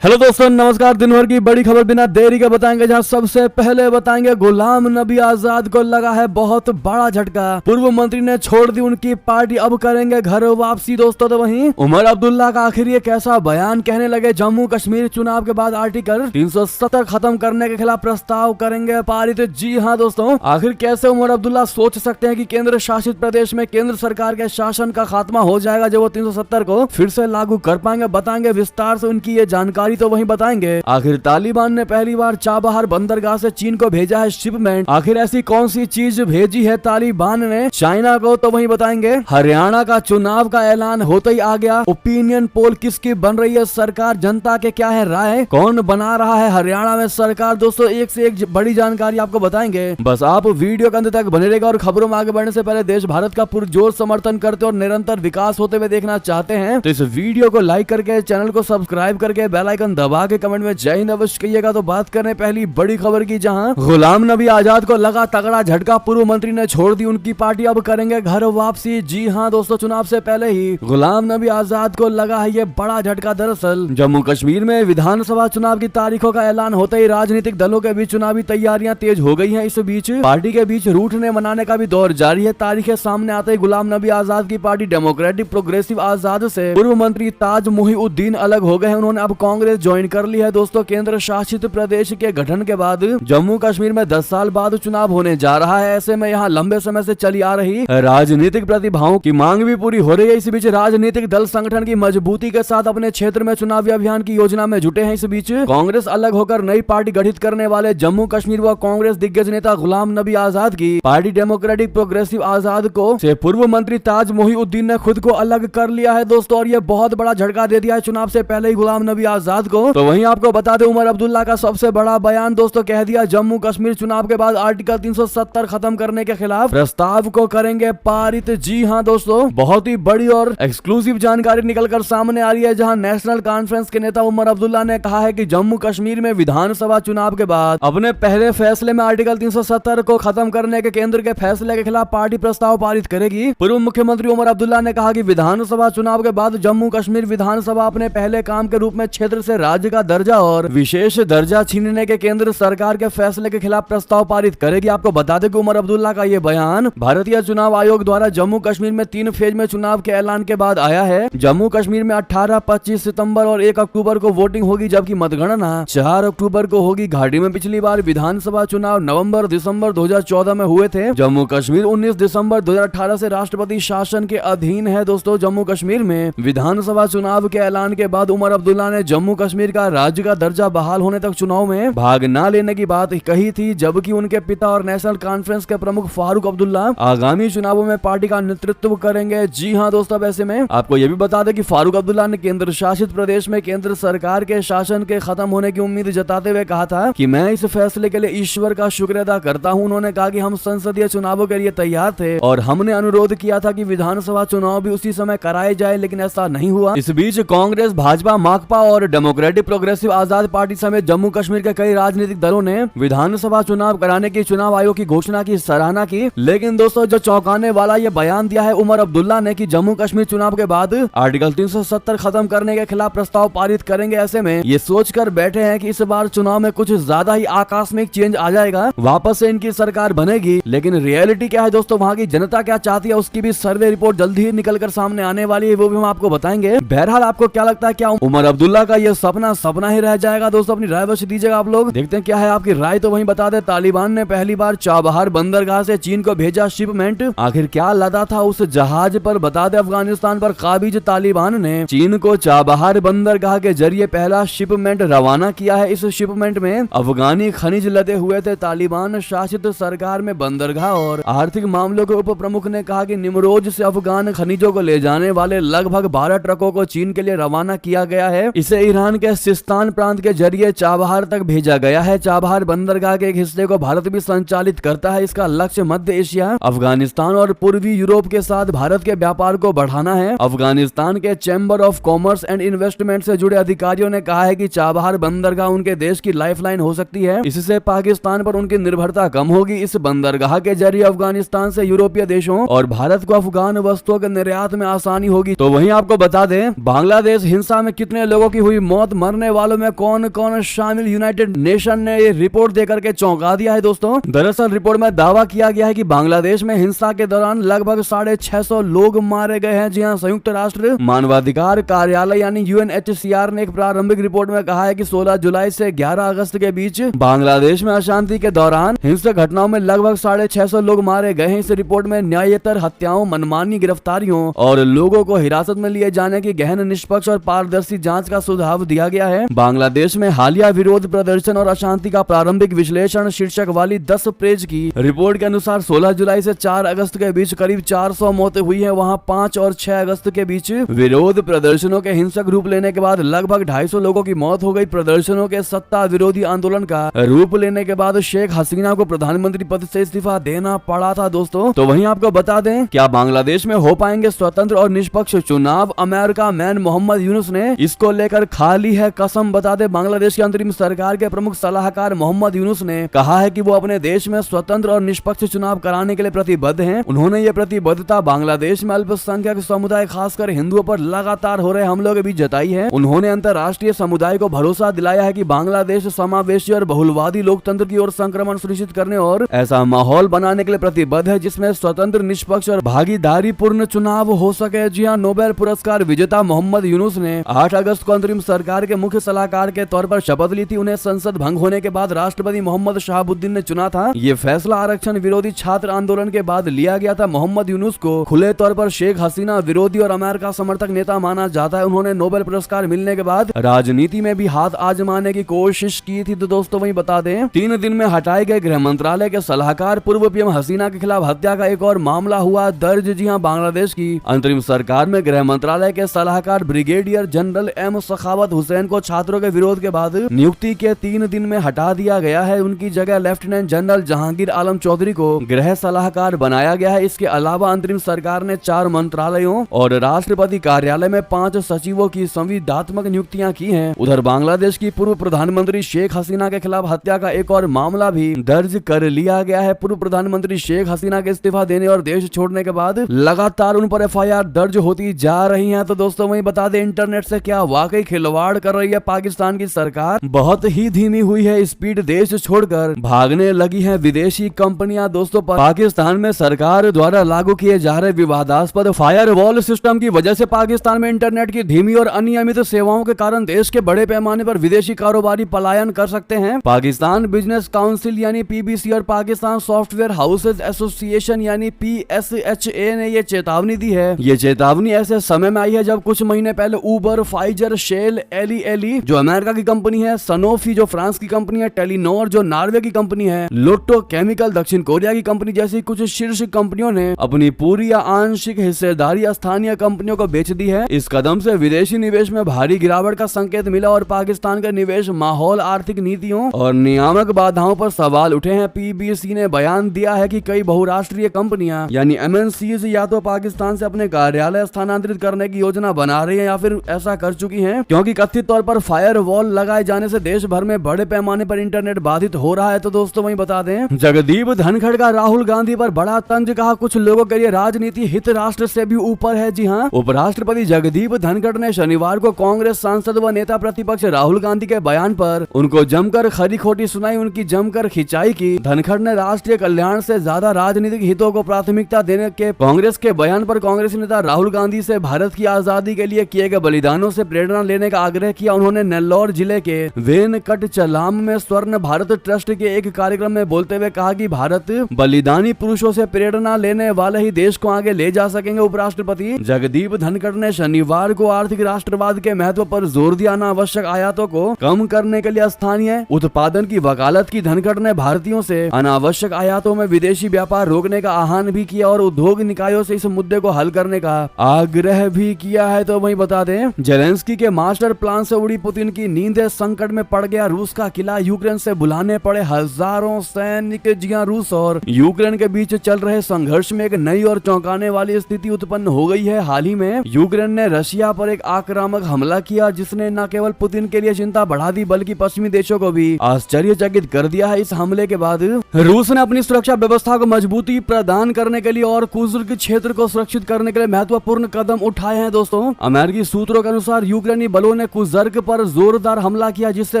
Hello दोस्तों, नमस्कार। दिन भर की बड़ी खबर बिना देरी के बताएंगे, जहां सबसे पहले बताएंगे गुलाम नबी आजाद को लगा है बहुत बड़ा झटका। पूर्व मंत्री ने छोड़ दी उनकी पार्टी, अब करेंगे घर वापसी। दोस्तों तो वहीं उमर अब्दुल्ला का आखिर ये कैसा बयान, कहने लगे जम्मू कश्मीर चुनाव के बाद आर्टिकल 370 खत्म करने के खिलाफ प्रस्ताव करेंगे पारित। जी हाँ दोस्तों, आखिर कैसे उमर अब्दुल्ला सोच सकते हैं कि केंद्र शासित प्रदेश में केंद्र सरकार के शासन का खात्मा हो जाएगा, जब वो 370 को फिर से लागू कर पाएंगे। बताएंगे विस्तार से उनकी ये जानकारी, तो वहीं बताएंगे आखिर तालिबान ने पहली बार चाबहार बंदरगाह से चीन को भेजा है शिपमेंट। आखिर ऐसी कौन सी चीज भेजी है तालिबान ने चाइना को, तो वहीं बताएंगे। हरियाणा का चुनाव का ऐलान होते ही आ गया ओपिनियन पोल, किसकी बन रही है सरकार, जनता के क्या है राय, कौन बना रहा है हरियाणा में सरकार। दोस्तों एक से एक बड़ी जानकारी आपको बताएंगे, बस आप वीडियो के अंत तक बने रहेगा। और खबरों में आगे बढ़ने से पहले देश भारत का पुरजोर समर्थन करते और निरंतर विकास होते हुए देखना चाहते हैं तो इस वीडियो को लाइक करके, चैनल को सब्सक्राइब करके, बेल आइकन दबा के कमेंट में जय हिंद अवश्य कहिएगा। तो बात करें पहली बड़ी खबर की, जहां गुलाम नबी आजाद को लगा तगड़ा झटका। पूर्व मंत्री ने छोड़ दी उनकी पार्टी, अब करेंगे घर वापसी। जी हां दोस्तों, चुनाव से पहले ही गुलाम नबी आजाद को लगा है ये बड़ा झटका। दरअसल जम्मू कश्मीर में विधानसभा चुनाव की तारीखों का ऐलान होते ही राजनीतिक दलों के बीच चुनावी तैयारियां तेज हो गई हैं। इस बीच पार्टी के बीच रूठने मनाने का भी दौर जारी है। तारीखें सामने आते ही गुलाम नबी आजाद की पार्टी डेमोक्रेटिक प्रोग्रेसिव आजाद से पूर्व मंत्री ताज मुहिउद्दीन अलग हो गए हैं। उन्होंने अब कांग्रेस ज्वाइन कर ली है। दोस्तों केंद्र शासित प्रदेश के गठन के बाद जम्मू कश्मीर में 10 साल बाद चुनाव होने जा रहा है। ऐसे में यहाँ लंबे समय से चली आ रही राजनीतिक प्रतिभाओं की मांग भी पूरी हो रही है। इस बीच राजनीतिक दल संगठन की मजबूती के साथ अपने क्षेत्र में चुनावी अभियान की योजना में जुटे हैं। इस बीच कांग्रेस अलग होकर नई पार्टी गठित करने वाले जम्मू कश्मीर व कांग्रेस दिग्गज नेता गुलाम नबी आजाद की पार्टी डेमोक्रेटिक प्रोग्रेसिव आजाद को से पूर्व मंत्री ताज मुहिउद्दीन ने खुद को अलग कर लिया है। दोस्तों और ये बहुत बड़ा झटका दे दिया है चुनाव से पहले ही गुलाम नबी आजाद को। तो वहीं आपको बता दें उमर अब्दुल्ला का सबसे बड़ा बयान, दोस्तों कह दिया जम्मू कश्मीर चुनाव के बाद आर्टिकल 370 खत्म करने के खिलाफ प्रस्ताव को करेंगे पारित। जी हां दोस्तों, बहुत ही बड़ी और एक्सक्लूसिव जानकारी निकलकर सामने आ रही है, जहां नेशनल कॉन्फ्रेंस के नेता उमर अब्दुल्ला ने कहा है कि जम्मू कश्मीर में विधानसभा चुनाव के बाद अपने पहले फैसले में आर्टिकल 370 को खत्म करने के केंद्र के फैसले के खिलाफ पार्टी प्रस्ताव पारित करेगी। पूर्व मुख्यमंत्री उमर अब्दुल्ला ने कहा कि विधानसभा चुनाव के बाद जम्मू कश्मीर विधानसभा अपने पहले काम के रूप में क्षेत्र से राज्य का दर्जा और विशेष दर्जा छीनने के केंद्र सरकार के फैसले के खिलाफ प्रस्ताव पारित करेगी। आपको बता दें कि उमर अब्दुल्ला का ये बयान भारतीय चुनाव आयोग द्वारा जम्मू कश्मीर में 3 फेज में चुनाव के ऐलान के बाद आया है। जम्मू कश्मीर में 18, 25 सितंबर और 1 अक्टूबर को वोटिंग होगी, जबकि मतगणना 4 अक्टूबर को होगी। घाटी में पिछली बार विधानसभा चुनाव नवंबर दिसंबर 2014 में हुए थे। जम्मू कश्मीर 19 दिसंबर 2018 से राष्ट्रपति शासन के अधीन है। दोस्तों जम्मू कश्मीर में विधानसभा चुनाव के ऐलान के बाद उमर अब्दुल्ला ने जम्मू कश्मीर का राज्य का दर्जा बहाल होने तक चुनाव में भाग न लेने की बात कही थी, जबकि उनके पिता और नेशनल कॉन्फ्रेंस के प्रमुख फारूक अब्दुल्ला आगामी चुनावों में पार्टी का नेतृत्व करेंगे। जी हां दोस्तों, ऐसे में आपको यह भी बता दें कि फारूक अब्दुल्ला ने केंद्र शासित प्रदेश में केंद्र सरकार के शासन के खत्म होने की उम्मीद जताते हुए कहा था कि मैं इस फैसले के लिए ईश्वर का शुक्र अदा करता हूं। उन्होंने कहा कि हम संसदीय चुनावों के लिए तैयार थे और हमने अनुरोध किया था कि विधानसभा चुनाव भी उसी समय कराए जाए, लेकिन ऐसा नहीं हुआ। इस बीच कांग्रेस, भाजपा, माकपा और डेमोक्रेटिक प्रोग्रेसिव आजाद पार्टी समेत जम्मू कश्मीर के कई राजनीतिक दलों ने विधानसभा चुनाव कराने की चुनाव आयोग की घोषणा की सराहना की। लेकिन दोस्तों जो चौंकाने वाला ये बयान दिया है उमर अब्दुल्ला ने कि जम्मू कश्मीर चुनाव के बाद आर्टिकल 370 खत्म करने के खिलाफ प्रस्ताव पारित करेंगे। ऐसे में ये सोचकर बैठे हैं कि इस बार चुनाव में कुछ ज्यादा ही आकस्मिक चेंज आ जाएगा, वापस से इनकी सरकार बनेगी। लेकिन रियलिटी क्या है दोस्तों, वहाँ की जनता क्या चाहती है, उसकी भी सर्वे रिपोर्ट जल्दी ही निकल सामने आने वाली है, वो भी हम आपको बताएंगे। बहरहाल आपको क्या लगता है, क्या उमर अब्दुल्ला का ये सपना ही रह जाएगा? दोस्तों अपनी राय अवश्य दीजिएगा आप लोग, देखते हैं क्या है आपकी राय। तो वहीं बता दें तालिबान ने पहली बार चाबहार बंदरगाह से चीन को भेजा शिपमेंट। आखिर क्या लदा था उस जहाज पर? बता दें अफगानिस्तान पर काबिज तालिबान ने चीन को चाबहार बंदरगाह के जरिए पहला शिपमेंट रवाना किया है। इस शिपमेंट में अफगानी खनिज लदे हुए थे। तालिबान शासित सरकार में बंदरगाह और आर्थिक मामलों के उप प्रमुख ने कहा कि निमरोज से अफगान खनिजों को ले जाने वाले लगभग 12 ट्रकों को चीन के लिए रवाना किया गया है। इसे ईरान के सिस्तान प्रांत के जरिए चाबहार तक भेजा गया है। चाबहार बंदरगाह के एक हिस्से को भारत भी संचालित करता है। इसका लक्ष्य मध्य एशिया, अफगानिस्तान और पूर्वी यूरोप के साथ भारत के व्यापार को बढ़ाना है। अफगानिस्तान के chamber of commerce and investment से जुड़े अधिकारियों ने कहा है कि चाबहार बंदरगाह उनके देश की लाइफलाइन हो सकती है। इससे पाकिस्तान पर उनकी निर्भरता कम होगी। इस बंदरगाह के जरिए अफगानिस्तान से यूरोपीय देशों और भारत को अफगान वस्तुओं के निर्यात में आसानी होगी। तो वहीं आपको बता दें बांग्लादेश हिंसा में कितने लोगों की हुई मौत मरने वालों में कौन कौन शामिल, यूनाइटेड नेशन ने ये रिपोर्ट देकर के चौंका दिया है दोस्तों। दरअसल रिपोर्ट में दावा किया गया है कि बांग्लादेश में हिंसा के दौरान लगभग 650 लोग मारे गए हैं। जी हाँ, संयुक्त राष्ट्र मानवाधिकार कार्यालय यानी UNHCR ने एक प्रारंभिक रिपोर्ट में कहा है कि 16 जुलाई से 11 अगस्त के बीच बांग्लादेश में अशांति के दौरान हिंसक घटनाओं में लगभग 650 लोग मारे गए हैं। इस रिपोर्ट में न्यायेतर हत्याओं, मनमानी गिरफ्तारियों और लोगों को हिरासत में लिए जाने की गहन, निष्पक्ष और पारदर्शी जांच का सुझाव दिया गया है। बांग्लादेश में हालिया विरोध प्रदर्शन और अशांति का प्रारंभिक विश्लेषण शीर्षक वाली 10 पेज की रिपोर्ट के अनुसार 16 जुलाई से 4 अगस्त के बीच करीब 400 मौतें हुई हैं। वहां 5 और 6 अगस्त के बीच विरोध प्रदर्शनों के हिंसक रूप लेने के बाद लगभग 250 लोगों की मौत हो गई। प्रदर्शनों के सत्ता विरोधी आंदोलन का रूप लेने के बाद शेख हसीना को प्रधानमंत्री पद से इस्तीफा देना पड़ा था दोस्तों। तो वहीं आपको बता दें, क्या बांग्लादेश में हो पाएंगे स्वतंत्र और निष्पक्ष चुनाव? अमेरिका मैन मोहम्मद यूनुस ने इसको लेकर खा ली है कसम। बता दें, बांग्लादेश की अंतरिम सरकार के प्रमुख सलाहकार मोहम्मद यूनुस ने कहा है कि वो अपने देश में स्वतंत्र और निष्पक्ष चुनाव कराने के लिए प्रतिबद्ध हैं। उन्होंने ये प्रतिबद्धता बांग्लादेश में अल्पसंख्यक समुदाय खासकर हिंदुओं पर लगातार हो रहे हमलों के बीच जताई है। उन्होंने अंतर्राष्ट्रीय समुदाय को भरोसा दिलाया है कि बांग्लादेश समावेशी और बहुलवादी लोकतंत्र की ओर संक्रमण सुनिश्चित करने और ऐसा माहौल बनाने के लिए प्रतिबद्ध है जिसमें स्वतंत्र, निष्पक्ष और भागीदारी पूर्ण चुनाव हो सके। जी हाँ, नोबेल पुरस्कार विजेता मोहम्मद यूनुस ने 8 अगस्त को अंतरिम सरकार के मुख्य सलाहकार के तौर पर शपथ ली थी। उन्हें संसद भंग होने के बाद राष्ट्रपति मोहम्मद शहाबुद्दीन ने चुना था। ये फैसला आरक्षण विरोधी छात्र आंदोलन के बाद लिया गया था। मोहम्मद यूनुस को खुले तौर पर शेख हसीना विरोधी और अमेरिका समर्थक नेता माना जाता है। उन्होंने नोबेल पुरस्कार मिलने के बाद राजनीति में भी हाथ आजमाने की कोशिश की थी। तो दोस्तों वही बता दें, 3 दिन में हटाए गए गृह मंत्रालय के सलाहकार पूर्व पीएम हसीना के खिलाफ हत्या का एक और मामला हुआ दर्ज। जी हाँ, बांग्लादेश की अंतरिम सरकार में गृह मंत्रालय के सलाहकार ब्रिगेडियर जनरल एम सखावत हुसैन को छात्रों के विरोध के बाद नियुक्ति के 3 दिन में हटा दिया गया है। उनकी जगह लेफ्टिनेंट जनरल जहांगीर आलम चौधरी को गृह सलाहकार बनाया गया है। इसके अलावा अंतरिम सरकार ने 4 मंत्रालयों और राष्ट्रपति कार्यालय में 5 सचिवों की संविदात्मक नियुक्तियां की हैं। उधर बांग्लादेश की पूर्व प्रधानमंत्री शेख हसीना के खिलाफ हत्या का एक और मामला भी दर्ज कर लिया गया है। पूर्व प्रधानमंत्री शेख हसीना के इस्तीफा देने और देश छोड़ने के बाद लगातार उन पर FIR दर्ज होती जा रही है। तो दोस्तों वही बता दें, इंटरनेट से क्या वाकई खिलवाड़ कर रही है पाकिस्तान की सरकार? बहुत ही धीमी हुई है स्पीड, देश छोड़कर भागने लगी है विदेशी कंपनियां। दोस्तों पाकिस्तान में सरकार द्वारा लागू किए जा रहे विवादास्पद फायरवॉल सिस्टम की वजह से पाकिस्तान में इंटरनेट की धीमी और अनियमित सेवाओं के कारण देश के बड़े पैमाने पर विदेशी कारोबारी पलायन कर सकते हैं। पाकिस्तान बिजनेस काउंसिल यानी PBC और पाकिस्तान सॉफ्टवेयर हाउसेज एसोसिएशन यानी PSHA ने ये चेतावनी दी है। ये चेतावनी ऐसे समय में आई है जब कुछ महीने पहले उबर, फाइजर, शेल, एली जो अमेरिका की कंपनी है, सनोफी जो फ्रांस की कंपनी है, टेलीनॉर जो नॉर्वे की कंपनी है, लोटो केमिकल दक्षिण कोरिया की कंपनी जैसी कुछ शीर्ष कंपनियों ने अपनी पूरी या आंशिक हिस्सेदारी स्थानीय कंपनियों को बेच दी है। इस कदम से विदेशी निवेश में भारी गिरावट का संकेत मिला और पाकिस्तान का निवेश माहौल, आर्थिक नीतियों और नियामक बाधाओं पर सवाल उठे हैं। PBC ने बयान दिया है कि कई बहुराष्ट्रीय कंपनियां यानी MNCs या तो पाकिस्तान से अपने कार्यालय स्थानांतरित करने की योजना बना रही है या फिर ऐसा कर चुकी हैं, क्योंकि कथित तौर पर फायरवॉल लगाए जाने से देश भर में बड़े पैमाने पर इंटरनेट बाधित हो रहा है। तो दोस्तों वही बता दें, जगदीप धनखड़ का राहुल गांधी पर बड़ा तंज, कहा कुछ लोगों के लिए राजनीति हित राष्ट्र से भी ऊपर है। जी हाँ, उपराष्ट्रपति जगदीप धनखड़ ने शनिवार को कांग्रेस सांसद व नेता प्रतिपक्ष राहुल गांधी के बयान पर उनको जमकर खरी खोटी सुनाई, उनकी जमकर खिंचाई की। धनखड़ ने राष्ट्रीय कल्याण से ज्यादा राजनीतिक हितों को प्राथमिकता देने के कांग्रेस के बयान पर कांग्रेस नेता राहुल गांधी से भारत की आजादी के लिए किए गए बलिदानों से प्रेरणा लेने का आग्रह किया। उन्होंने नेल्लौर जिले के वेनकटचलाम में स्वर्ण भारत ट्रस्ट के एक कार्यक्रम में बोलते हुए कहा कि भारत बलिदानी पुरुषों से प्रेरणा लेने वाले ही देश को आगे ले जा सकेंगे। उपराष्ट्रपति जगदीप धनखड़ ने शनिवार को आर्थिक राष्ट्रवाद के महत्व पर जोर दिया। अनावश्यक आयातों को कम करने के लिए स्थानीय उत्पादन की वकालत की। धनखड़ ने भारतीयों से अनावश्यक आयातों में विदेशी व्यापार रोकने का आह्वान भी किया और उद्योग निकायों से इस मुद्दे को हल करने का आग्रह भी किया है। तो वहीं बता दें, जेलेंस्की के मास्टर प्लान से उड़ी पुतिन की नींद, संकट में पड़ गया रूस का किला, यूक्रेन से बुलाने पड़े हजारों सैनिक। जिया, रूस और यूक्रेन के बीच चल रहे संघर्ष में एक नई और चौंकाने वाली स्थिति उत्पन्न हो गई है। हाल ही में यूक्रेन ने रशिया पर एक आक्रामक हमला किया जिसने न केवल पुतिन के लिए चिंता बढ़ा दी बल्कि पश्चिमी देशों को भी आश्चर्यचकित कर दिया है। इस हमले के बाद रूस ने अपनी सुरक्षा व्यवस्था को मजबूती प्रदान करने के लिए और कुर्स्क क्षेत्र को सुरक्षित करने के लिए महत्वपूर्ण कदम उठाए हैं। दोस्तों, अमेरिकी सूत्रों के अनुसार यूक्रेनी बलों ने कुर्स्क पर जोरदार हमला किया, जिससे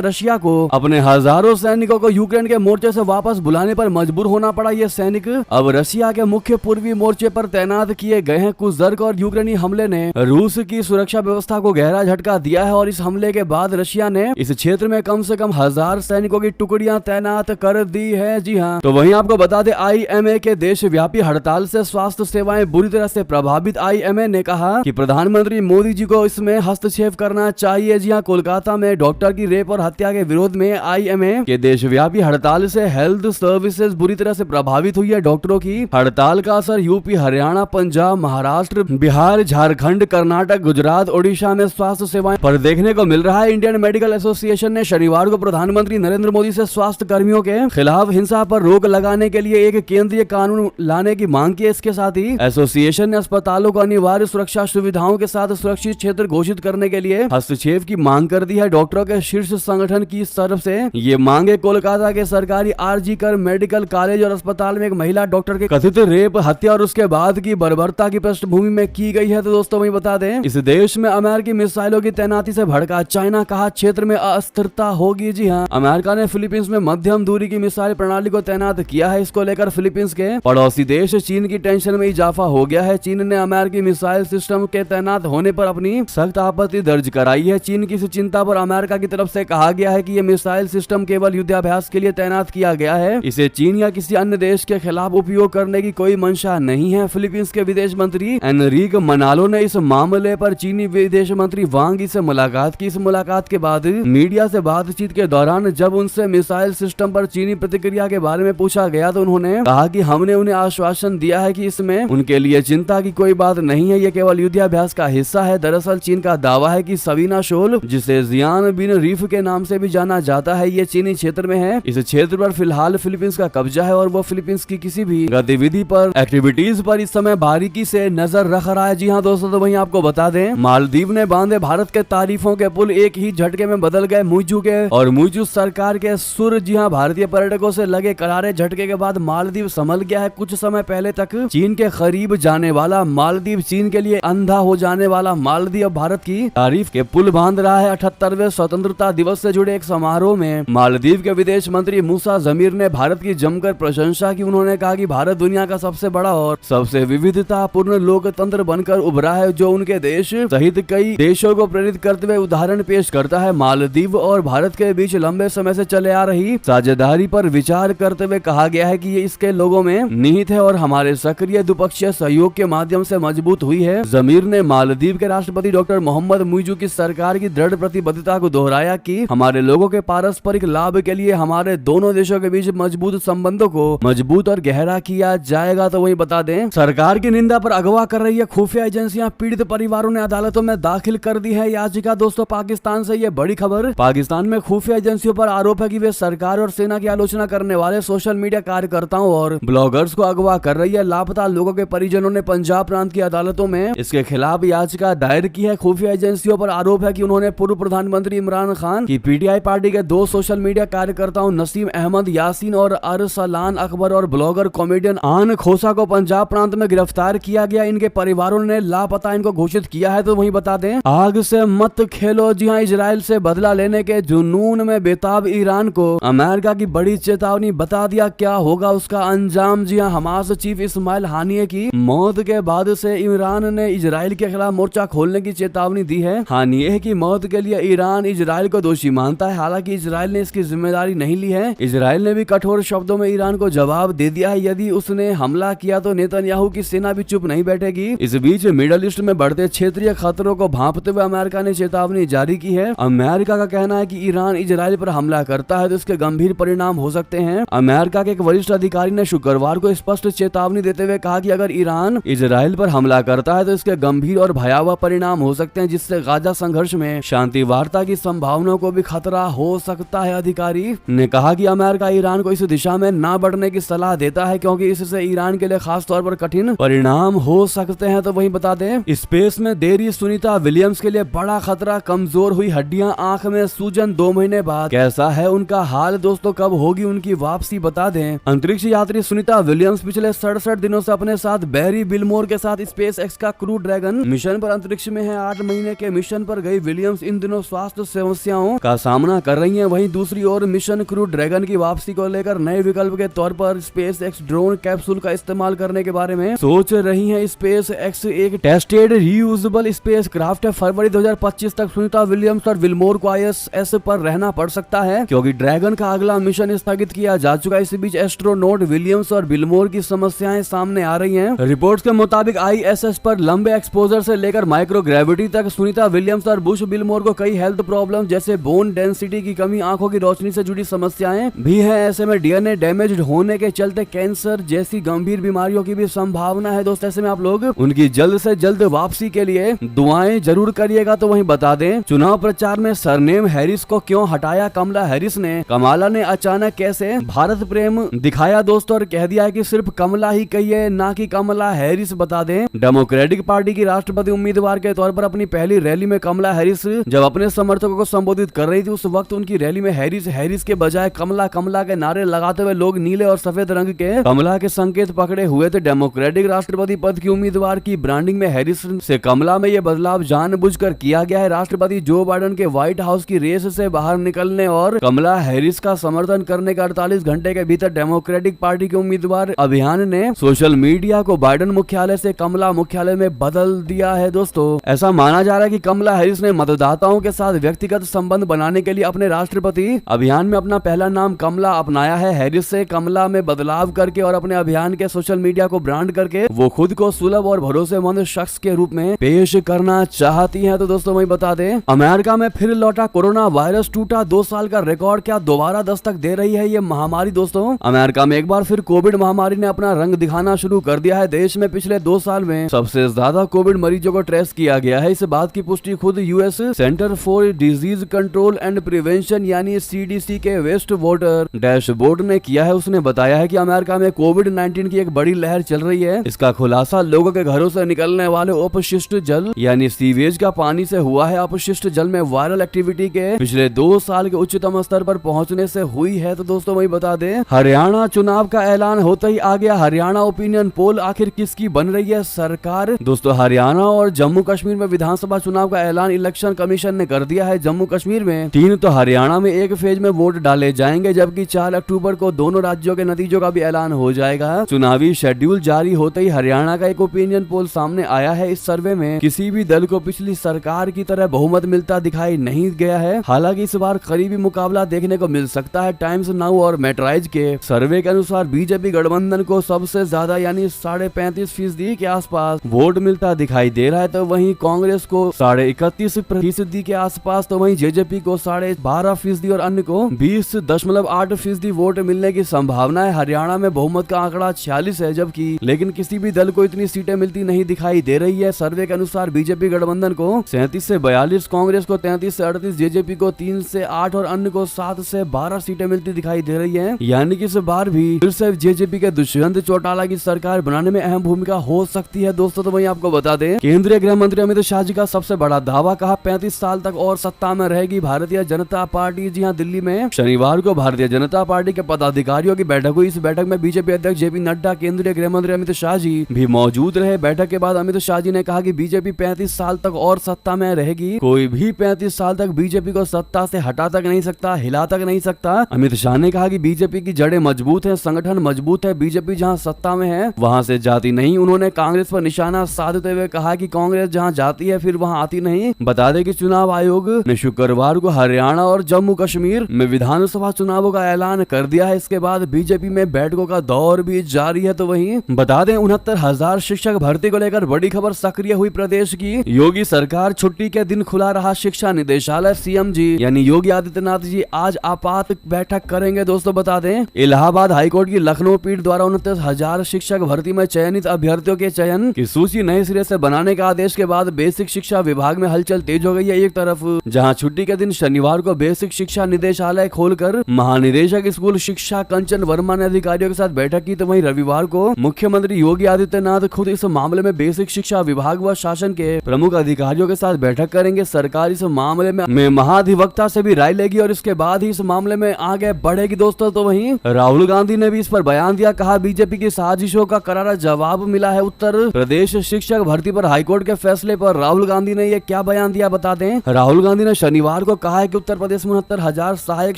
रशिया को अपने हजारों सैनिकों को यूक्रेन के मोर्चे से वापस बुलाने पर मजबूर होना पड़ा। ये सैनिक अब रशिया के मुख्य पूर्वी मोर्चे पर तैनात किए गए हैं। कुर्स्क और यूक्रेनी हमले ने रूस की सुरक्षा व्यवस्था को गहरा झटका दिया है और इस हमले के बाद रशिया ने इस क्षेत्र में कम से कम 1000 सैनिकों की टुकड़ियां तैनात कर दी है। जी हाँ, तो वहीं आपको बता दें, IMA के देशव्यापी हड़ताल से स्वास्थ्य सेवाएं बुरी तरह से प्रभावित। IMA ने कहा कि प्रधानमंत्री मोदी जी को इसमें हस्तक्षेप करना चाहिए। जी हाँ, कोलकाता में डॉक्टर की रेप और हत्या के विरोध में IMA के देशव्यापी हड़ताल से हेल्थ सर्विसेज बुरी तरह से प्रभावित हुई है। डॉक्टरों की हड़ताल का असर यूपी, हरियाणा, पंजाब, महाराष्ट्र, बिहार, झारखंड, कर्नाटक, गुजरात, ओडिशा में स्वास्थ्य सेवाएं पर देखने को मिल रहा है। इंडियन मेडिकल एसोसिएशन ने शनिवार को प्रधानमंत्री नरेंद्र मोदी से स्वास्थ्य कर्मियों के खिलाफ हिंसा पर रोक लगाने के लिए एक केंद्रीय कानून लाने की मांग की। इसके साथ ही एसोसिएशन ने अस्पतालों को अनिवार्य सुरक्षा सुविधाओं के साथ सुरक्षित क्षेत्र घोषित करने के लिए हस्तक्षेप की मांग कर दी है। डॉक्टरों के शीर्ष संगठन की तरफ से ये मांगे कोलकाता के सरकारी RG कर मेडिकल कॉलेज और अस्पताल में एक महिला डॉक्टर के कथित रेप, हत्या और उसके बाद की बर्बरता की पृष्ठभूमि में की गई है। तो दोस्तों वही बता दें, इस देश में अमेरिकी मिसाइलों की तैनाती से भड़का चाइना, कहा क्षेत्र में अस्थिरता होगी। जी हाँ, अमेरिका ने फिलीपींस में मध्यम दूरी की मिसाइल प्रणाली को तैनात किया है। इसको लेकर फिलीपींस के पड़ोसी देश चीन की टेंशन में इजाफा हो गया है। चीन ने अमेरिकी मिसाइल सिस्टम के तैनात होने पर अपनी सख्त आपत्ति दर्ज कराई है। चीन की इस चिंता पर अमेरिका की तरफ से कहा गया है कि ये मिसाइल सिस्टम केवल युद्धाभ्यास के लिए तैनात किया गया है, इसे चीन या किसी अन्य देश के खिलाफ उपयोग करने की कोई मंशा नहीं है। फिलीपींस के विदेश मंत्री एनरिक मनालो ने इस मामले पर चीनी विदेश मंत्री वांग से मुलाकात की। इस मुलाकात के बाद मीडिया से बातचीत के दौरान जब उनसे मिसाइल सिस्टम पर चीनी प्रतिक्रिया के बारे में पूछा गया तो उन्होंने कहा कि हमने उन्हें आश्वासन दिया है कि इसमें उनके लिए चिंता की कोई बात नहीं है, ये केवल युद्धाभ्यास का हिस्सा है। दरअसल चीन का दावा है कि सवीना शोल, जिसे जियान बिन रीफ के नाम से भी जाना जाता है, ये चीनी क्षेत्र में है। इस क्षेत्र पर फिलहाल फिलीपींस का कब्जा है और वो फिलीपींस की किसी भी गतिविधि पर, एक्टिविटीज पर इस समय बारीकी से नजर रख रहा है। जी हाँ दोस्तों, तो वहीं आपको बता दें, मालदीव ने बांधे भारत के तारीफों के पुल, एक ही झटके में बदल गए मुइज़ू के और मुइज़ू सरकार के सुर। जी हाँ, भारतीय पर्यटकों से लगे करारे झटके के बाद मालदीव संभल गया है। कुछ समय पहले तक चीन के करीब जाने वाला मालदीव, चीन के लिए अंधा हो जाने वाला मालदीव अब भारत की तारीफ के पुल बांध रहा है। 78वें स्वतंत्रता दिवस से जुड़े एक समारोह में मालदीव के विदेश मंत्री मूसा जमीर ने भारत की जमकर प्रशंसा की। उन्होंने कहा कि भारत दुनिया का सबसे बड़ा और सबसे विविधतापूर्ण लोकतंत्र बनकर उभरा है, जो उनके देश सहित कई देशों को प्रेरित करते हुए उदाहरण पेश करता है। मालदीव और भारत के बीच लंबे समय से चले आ रही साझेदारी पर विचार करते हुए कहा गया है कि ये इसके लोगों में निहित है और हमारे सक्रिय द्विपक्षीय सहयोग के माध्यम से मजबूत हुई है। जमीर ने मालदीव के राष्ट्रपति डॉक्टर मोहम्मद मुइज़ू की सरकार की दृढ़ प्रतिबद्धता को दोहराया कि हमारे लोगों के पारस्परिक लाभ के लिए हमारे दोनों देशों के बीच मजबूत संबंधों को मजबूत और गहरा किया जाएगा। तो वही बता दें, सरकार की निंदा पर अगवा कर रही है खुफिया एजेंसियां, पीड़ित परिवारों ने अदालतों में दाखिल कर दी है याचिका। दोस्तों पाकिस्तान से ये बड़ी खबर, पाकिस्तान में खुफिया एजेंसियों पर आरोप है कि वे सरकार और सेना की आलोचना करने वाले सोशल मीडिया कार्यकर्ताओं और ब्लॉगर्स को अगवा कर रही है। लापता लोगों के परिजनों ने पंजाब प्रांत की अदालतों में इसके खिलाफ याचिका दायर की है। खुफिया एजेंसियों पर आरोप है कि उन्होंने पूर्व प्रधानमंत्री इमरान खान की PTI पार्टी के 2 सोशल मीडिया कार्यकर्ताओं नसीम अहमद यासीन और अरसलान अकबर और ब्लॉगर कॉमेडियन आन खोसा को पंजाब प्रांत में गिरफ्तार किया गया। इनके परिवारों ने लापता इनको घोषित किया है। तो वहीं बता दें, आग से मत खेलो। जी हाँ, इजराइल से बदला लेने के जुनून में बेताब ईरान को अमेरिका की बड़ी चेतावनी, बता दिया क्या होगा उसका अंजाम। जी हाँ, हमास चीफ इस्माइल हानिये की मौत के बाद से ईरान ने इजराइल के खिलाफ मोर्चा खोलने की चेतावनी दी है। हानिये की मौत के लिए ईरान इजराइल को दोषी मानता है, हालांकि इजराइल ने इसकी जिम्मेदारी नहीं ली है। इजराइल ने भी कठोर शब्दों में ईरान को जवाब दे दिया है। यदि उसने हमला किया तो नेतन्याहू की सेना भी चुप नहीं बैठेगी। इस बीच मिडल ईस्ट में बढ़ते क्षेत्रीय खतरों को भांपते हुए अमेरिका ने चेतावनी जारी की है। अमेरिका का कहना है कि ईरान इजराइल पर हमला करता है तो इसके गंभीर परिणाम हो सकते हैं। अमेरिका के एक वरिष्ठ अधिकारी ने शुक्रवार को स्पष्ट चेतावनी देते हुए कहा कि अगर ईरान इजराइल पर हमला करता है तो इसके गंभीर और भयावह परिणाम हो सकते हैं, जिससे गाजा संघर्ष में शांति वार्ता की संभावनाओं को भी खतरा हो सकता है। अधिकारी ने कहा कि अमेरिका ईरान को इस दिशा में न बढ़ने की सलाह देता है, क्योंकि इससे ईरान के लिए खास तौर पर कठिन परिणाम हो सकते हैं। तो वहीं बता दें, स्पेस में देरी, सुनीता विलियम्स के लिए बड़ा खतरा, कमजोर हुई हड्डियां, आंख में सूजन 2 महीने बाद कैसा है उनका हाल। दोस्तों कब होगी उनकी वापसी, बता दें। अंतरिक्ष यात्री सुनीता विलियम्स पिछले 67 दिनों से अपने साथ बैरी बिलमोर के साथ स्पेस एक्स का क्रू ड्रैगन मिशन पर अंतरिक्ष में है। 8 महीने के मिशन पर गई विलियम्स इन दिनों स्वास्थ्य समस्याओं का सामना कर रही हैं। वहीं दूसरी ओर मिशन क्रू ड्रैगन की वापसी को लेकर नए विकल्प के तौर पर स्पेस एक्स ड्रोन कैप्सूल का इस्तेमाल करने के बारे में सोच रही है। स्पेस एक्स एक टेस्टेड रीयूजेबल स्पेस क्राफ्ट है। फरवरी 2025 तक सुनीता विलियम्स और विलमोर को ISS पर रहना पड़ सकता है क्योंकि ड्रैगन का अगला मिशन स्थगित किया जा चुका है। इसी बीच एस्ट्रोनॉट विलियम्स और विलमोर की समस्याएं सामने आ रही हैं। रिपोर्ट्स के मुताबिक ISS पर लंबे एक्सपोजर से लेकर माइक्रोग्रेविटी तक सुनीता विलियम्स और बुश विलमोर को कई हेल्थ प्रॉब्लम जैसे बोन डेंसिटी की कमी, आंखों की रोशनी से जुड़ी समस्याएं भी है। ऐसे में DNA डैमेज होने के चलते कैंसर जैसी गंभीर बीमारियों की भी संभावना है। दोस्तों ऐसे में आप लोग उनकी जल्द से जल्द वापसी के लिए दुआएं जरूर करिएगा। तो वहीं बता दें, चुनाव प्रचार में सरनेम हैरिस को क्यों हटाया कमला हैरिस ने? कमला ने अचानक कैसे भारत प्रेम दिखाया दोस्तों और कह दिया है कि सिर्फ कमला ही कहिए, ना कि कमला हैरिस। बता दें, डेमोक्रेटिक पार्टी की राष्ट्रपति उम्मीदवार के तौर पर अपनी पहली रैली में कमला हैरिस जब अपने समर्थकों को संबोधित कर रही थी, उस वक्त उनकी रैली में हैरिस हैरिस के बजाय कमला कमला के नारे लगाते हुए लोग नीले और सफेद रंग के कमला के संकेत पकड़े हुए थे। डेमोक्रेटिक राष्ट्रपति पद की उम्मीदवार की ब्रांडिंग में हैरिस से कमला में यह बदलाव जानबूझकर किया गया है। राष्ट्रपति जो बाइडेन के व्हाइट हाउस की रेस से बाहर निकलने और कमला हैरिस का समर्थन करने के 48 घंटे के भीतर डेमोक्रेटिक पार्टी के उम्मीदवार अभियान ने सोशल मीडिया को बाइडेन मुख्यालय से कमला मुख्यालय में बदल दिया है। दोस्तों ऐसा माना जा रहा है कि कमला हैरिस ने मतदाताओं के साथ व्यक्तिगत संबंध बनाने के लिए अपने राष्ट्रपति अभियान में अपना पहला नाम कमला अपनाया है। हैरिस से कमला में बदलाव करके और अपने अभियान के सोशल मीडिया को ब्रांड करके वो खुद को सुलभ और भरोसेमंद शख्स के रूप में पेश करना चाहती हैं। तो दोस्तों वही बता दें, अमेरिका में फिर लौटा कोरोना वायरस, टूटा 2 साल का रिकॉर्ड, क्या दोबारा दस्तक दे रही है ये महामारी? दोस्तों अमेरिका में एक बार फिर कोविड महामारी ने अपना रंग दिखाना शुरू कर दिया है। देश में पिछले 2 साल में सबसे ज्यादा कोविड मरीजों को ट्रेस किया गया है। इस बात की पुष्टि खुद US centre for disease control and prevention यानी CDC के वेस्ट वाटर डैशबोर्ड ने किया है। उसने बताया है कि अमेरिका में कोविड-19 की एक बड़ी लहर चल रही है। इसका खुलासा लोगों के घरों से निकलने वाले अपशिष्ट जल यानी सीवेज का पानी से हुआ है। अपशिष्ट जल में वायरल एक्टिविटी के पिछले 2 साल के उच्चतम स्तर पर पहुंचने से हुई है। तो दोस्तों वही बता दें, हरियाणा चुनाव का ऐलान होते ही आ गया हरियाणा ओपिनियन पोल, आखिर किसकी बन रही है सरकार? दोस्तों हरियाणा और जम्मू कश्मीर में विधानसभा चुनाव का ऐलान इलेक्शन कमीशन ने कर दिया है। जम्मू कश्मीर में 3 तो हरियाणा में 1 फेज में वोट डाले जाएंगे, जबकि 4 अक्टूबर को दोनों राज्यों के नतीजों का भी ऐलान हो जाएगा। चुनावी शेड्यूल जारी होते ही हरियाणा का एक ओपिनियन पोल सामने आया है। इस सर्वे में किसी भी दल को पिछली सरकार की तरह बहुमत मिलता दिखाई नहीं गया है। हालांकि इस बार करीबी मुकाबला देखने को मिल सकता है। टाइम्स नाउ और मेट्राइज के सर्वे के अनुसार बीजेपी गठबंधन को सबसे ज्यादा यानी 35.5% के आसपास वोट मिलता दिखाई दे रहा है। तो वहीं कांग्रेस को 31.5% के आसपास, तो वहीं जेजेपी को 12.5% और अन्य को 20.8% वोट मिलने की संभावना है। हरियाणा में बहुमत का आंकड़ा 46 है, जबकि लेकिन किसी भी दल को इतनी सीटें मिलती नहीं दिखाई दे रही है। सर्वे के अनुसार बीजेपी गठबंधन को 37 से 42, कांग्रेस को 33 से 38, जेजेपी को 3 से 8 और अन्य को 7 से 12 सीटें मिलती दिखाई दे रही है। यानी कि इस बार भी फिर से जेजेपी के दुष्यंत चौटाला की सरकार बनाने में अहम भूमिका हो सकती है। दोस्तों तो वहीं आपको बता दें, केंद्रीय गृह मंत्री अमित शाह जी का सबसे बड़ा दावा, कहा 35 साल तक और सत्ता में रहेगी भारतीय जनता पार्टी। जी हां, दिल्ली में शनिवार को भारतीय जनता पार्टी के पदाधिकारियों की बैठक हुई। इस बैठक में बीजेपी अध्यक्ष जेपी नड्डा, केंद्रीय गृह मंत्री अमित शाह जी भी मौजूद रहे। बैठक के बाद अमित शाह जी ने कहा कि बीजेपी 35 साल तक और सत्ता में रहेगी। कोई भी 35 साल तक बीजेपी को सत्ता से हटा तक नहीं सकता, हिला तक नहीं सकता। अमित शाह ने कहा कि बीजेपी की जड़ें मजबूत है, संगठन मजबूत है, बीजेपी जहां सत्ता में है वहां से जाती नहीं। उन्होंने कांग्रेस पर निशाना साधते हुए कहा कि कांग्रेस जहां जाती है फिर वहां आती नहीं। बता दें कि चुनाव आयोग ने शुक्रवार को हरियाणा और जम्मू कश्मीर में विधानसभा चुनावों का ऐलान कर दिया है। इसके बाद बीजेपी में बैठकों का दौर भी जारी है। तो वहीं बता दें, 69,000 शिक्षक भर्ती को लेकर बड़ी खबर सक्रिय हुई प्रदेश की। योगी सरकार छुट्टी के दिन खुला रहा शिक्षा निदेशालय। सीएम जी यानी योगी आदित्यनाथ जी आज आपात बैठक करेंगे। दोस्तों बता दें, इलाहाबाद हाईकोर्ट की लखनऊ पीठ द्वारा 29,000 शिक्षक भर्ती में चयनित अभ्यर्थियों के चयन की सूची नए सिरे से बनाने के आदेश के बाद बेसिक शिक्षा विभाग में हलचल तेज हो गई है। एक तरफ जहां छुट्टी के दिन शनिवार को बेसिक शिक्षा निदेशालय खोलकर महानिदेशक स्कूल शिक्षा कंचन वर्मा ने अधिकारियों के साथ बैठक की, तो वहीं रविवार को मुख्यमंत्री योगी आदित्यनाथ खुद इस मामले में बेसिक शिक्षा विभाग व शासन के प्रमुख अधिकारियों के साथ बैठक करेंगे। सरकार इस मामले में महाधिवक्ता से भी राय लेगी और इसके बाद ही इस मामले में आगे बढ़ेगी। दोस्तों तो वहीं राहुल गांधी ने भी इस पर बयान दिया, कहा बीजेपी की साजिशों का करारा जवाब मिला है। उत्तर प्रदेश शिक्षक भर्ती पर हाईकोर्ट के फैसले पर राहुल गांधी ने यह क्या बयान बयान दिया बता दें। राहुल गांधी ने शनिवार को कहा है कि उत्तर प्रदेश में 69,000 सहायक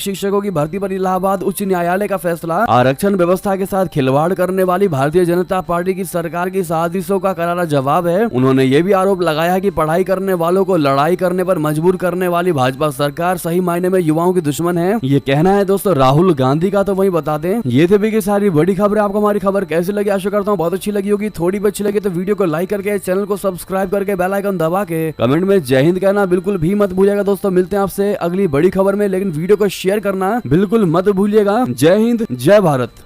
शिक्षकों की भर्ती पर इलाहाबाद उच्च न्यायालय का फैसला आरक्षण व्यवस्था के साथ खिलवाड़ करने वाली भारतीय जनता पार्टी की सरकार की साजिशों का करारा जवाब है। उन्होंने ये भी आरोप लगाया है कि पढ़ाई करने वालों को लड़ाई करने पर मजबूर करने वाली भाजपा सरकार सही मायने में युवाओं की दुश्मन है। ये कहना है दोस्तों राहुल गांधी का। तो वही बता दें, ये थे भी सारी बड़ी खबरें। आपको हमारी खबर कैसी लगी? आशा करता हूँ बहुत अच्छी लगी होगी। थोड़ी भी अच्छी लगी तो वीडियो को लाइक करके, चैनल को सब्सक्राइब करके, बेल आइकन दबा के कमेंट में जय हिंद कहना बिल्कुल भी मत भूलिएगा दोस्तों। मिलते हैं आपसे अगली बड़ी खबर में, लेकिन वीडियो को शेयर करना बिल्कुल मत भूलिएगा। जय हिंद, जय भारत।